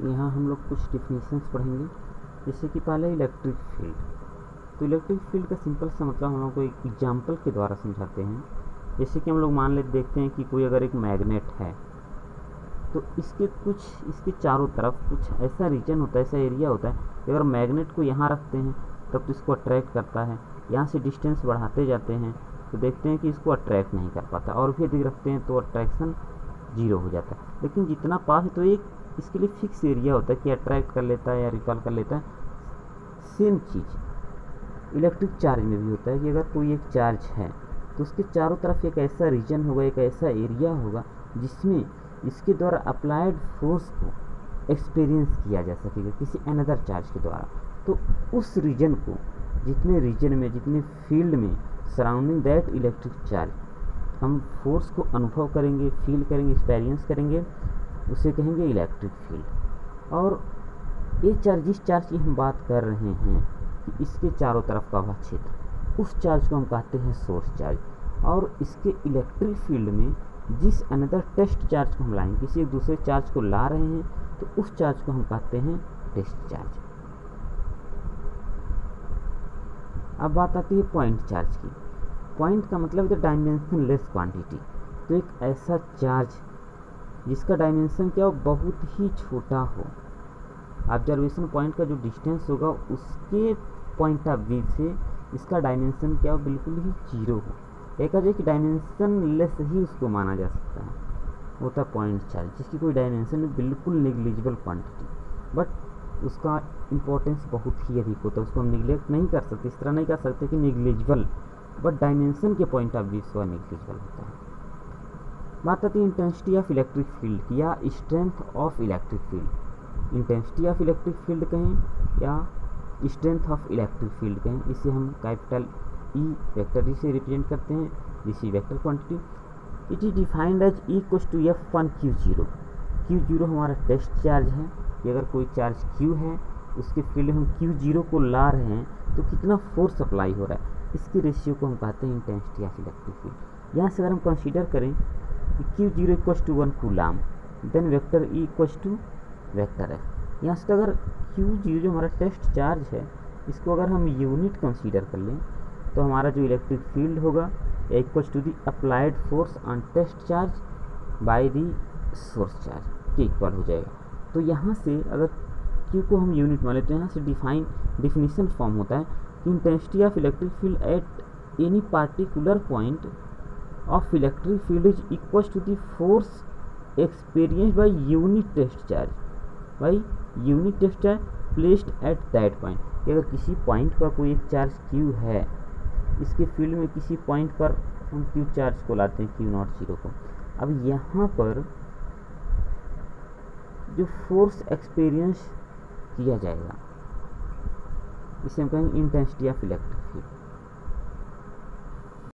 यहाँ हम लोग कुछ डिफिनीशंस पढ़ेंगे। जैसे कि पहले इलेक्ट्रिक फील्ड। तो इलेक्ट्रिक फील्ड का सिंपल सा मतलब हम लोग को एक एग्जाम्पल के द्वारा समझाते हैं। जैसे कि हम लोग मान ले देखते हैं कि कोई अगर एक मैग्नेट है, तो इसके चारों तरफ कुछ ऐसा रीजन होता है, ऐसा एरिया होता है कि अगर मैग्नेट को यहाँ रखते हैं तब तो इसको अट्रैक्ट करता है। यहाँ से डिस्टेंस बढ़ाते जाते हैं तो देखते हैं कि इसको अट्रैक्ट नहीं कर पाता, और फिर अधिक रखते हैं तो अट्रैक्शन जीरो हो जाता है। लेकिन जितना पास है तो एक इसके लिए फिक्स एरिया होता है कि अट्रैक्ट कर लेता है या रिपल कर लेता है। सेम चीज़ इलेक्ट्रिक चार्ज में भी होता है कि अगर कोई एक चार्ज है तो उसके चारों तरफ एक ऐसा रीजन होगा, एक ऐसा एरिया होगा जिसमें इसके द्वारा अप्लाइड फोर्स को एक्सपीरियंस किया जा सकेगा किसी अनदर चार्ज के द्वारा। तो उस रीजन को, जितने फील्ड में सराउंडिंग दैट इलेक्ट्रिक चार्ज हम फोर्स को अनुभव करेंगे, फील करेंगे, एक्सपीरियंस करेंगे, उसे कहेंगे इलेक्ट्रिक फील्ड। और ये चार्ज, जिस चार्ज की हम बात कर रहे हैं कि इसके चारों तरफ का वह क्षेत्र, उस चार्ज को हम कहते हैं सोर्स चार्ज। और इसके इलेक्ट्रिक फील्ड में जिस अनदर टेस्ट चार्ज को हम लाएंगे, किसी एक दूसरे चार्ज को ला रहे हैं, तो उस चार्ज को हम कहते हैं टेस्ट चार्ज। अब बात आती है पॉइंट चार्ज की। पॉइंट का मतलब है डायमेंशनलेस क्वांटिटी। तो एक ऐसा चार्ज जिसका डायमेंशन क्या हो, बहुत ही छोटा हो। ऑब्जर्वेशन पॉइंट का जो डिस्टेंस होगा उसके पॉइंट ऑफ व्यू से इसका डायमेंशन क्या हो, बिल्कुल ही जीरो हो। एक है कि डायमेंशन लेस ही उसको माना जा सकता है, होता है पॉइंट चार्ज, जिसकी कोई डायमेंशन में बिल्कुल नेग्लिजिबल क्वांटिटी, बट उसका इम्पोर्टेंस बहुत ही अधिक होता है। उसको हम निगलेक्ट नहीं कर सकते, इस तरह नहीं कर सकते कि नेग्लिजिबल, बट डायमेंशन के पॉइंट ऑफ व्यू से वह नेग्लिजिबल होता है। बात आती है इंटेंसिटी ऑफ इलेक्ट्रिक फील्ड की या strength of electric field. Intensity of electric field कहें या स्ट्रेंथ ऑफ इलेक्ट्रिक फील्ड कहें, इसे हम कैपिटल ई वेक्टर डी से रिप्रेजेंट करते हैं, this is vector quantity. It is defined as E=F1 Q0। Q0 हमारा टेस्ट चार्ज है कि अगर कोई चार्ज Q है, उसके फील्ड में हम Q0 को ला रहे हैं तो कितना फोर्स अप्लाई हो रहा है, इसकी रेशियो को हम कहते हैं इंटेंसिटी ऑफ इलेक्ट्रिक फील्ड। यहाँ से अगर हम कंसीडर करें कि Q0=1 coulomb, then vector E vector F। यहाँ से अगर Q0 जो हमारा टेस्ट चार्ज है, इसको अगर हम यूनिट कंसीडर कर लें तो हमारा जो इलेक्ट्रिक फील्ड होगा equal to the applied force on test charge by the source charge के इक्वल हो जाएगा। तो यहाँ से अगर Q को हम यूनिट मान लेते तो यहाँ से डिफिनीशन फॉर्म होता है कि intensity of electric field at any particular point of electric field is equal to the force experience by unit test charge placed at that point. अगर किसी पॉइंट पर कोई एक चार्ज Q है, इसके फील्ड में किसी पॉइंट पर हम Q चार्ज को लाते हैं, Q0 को। अब यहाँ पर जो फोर्स एक्सपीरियंस किया जाएगा इसे हम कहेंगे इंटेंसिटी ऑफ इलेक्ट्रिक फील्ड।